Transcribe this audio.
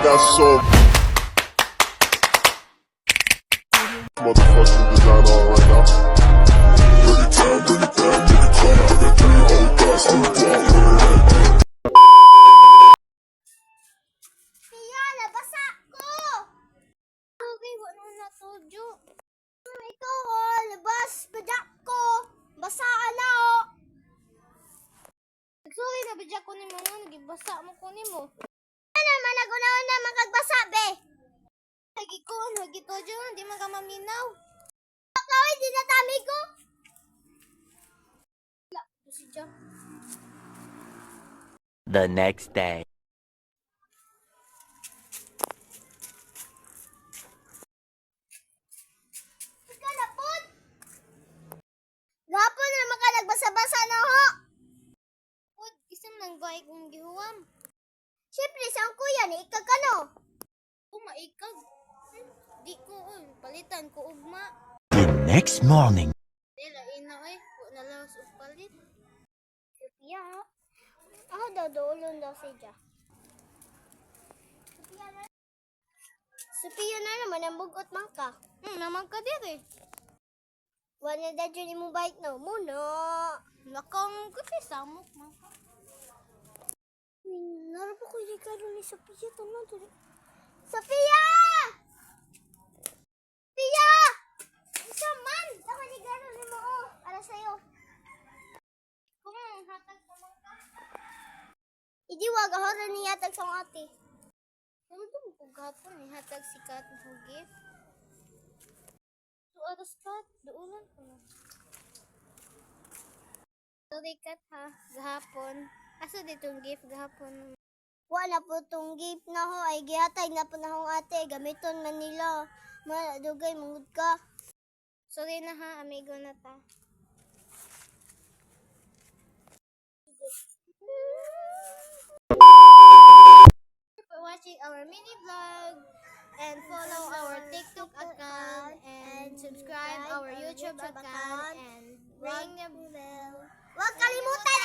got so motherfucking design on right now. Bring it down, bring it down, bring it down. I got 3 old thoughts to walk. Kaya, nabasa ko! Okay, wala na to, Jo. Ikaw, labas, badak ko. Basa na, oh. Sorry na, badak ko ni mo, nagibasa mo ko ni mo. Ano naman, nagunaw na makagbasa, be? Lagi ko, lagi to, Jo, hindi man ka maminaw. Ako, hindi na tami ko. Wala, ito si Jo. The next day. Gapon na maka nagbasa-basa na ho. Pud, isang lang ba kong gihuwam? Siyempre, sa kuya ni ikag ka no? Maikag. Di ko, palitan ko ugma. The next morning. Dila, ina na lawas og palit. Sophia, ako daw doolon daw siya. Sophia na naman, ang bugot man ka. Naman ka diri. Wala na dyan mo bike na muna. Nakang kasi samok man ka. Narap ako yung karo ni Sophia. Tama to. Sophia! Sophia! Isa man! Ako ni karo ni mo. Para sa'yo. Kung hatag ko man ka. Hindi wag ako rin nihatag sa ate. Ano ito mo kagapon ni hatag si Kat mo gift? Oras Kat, duulan ko na. Sorry Kat ha, gahapon. Asa ditong gift gahapon? Wala po tong gift na ho, ay gihatag na po na hong ate. Gamiton man nila. Madugay, mungod ka. Sorry na ha, amigo na ta. For watching our mini vlog and follow our TikTok account and subscribe our YouTube account and ring the bell. Huwag kalimutan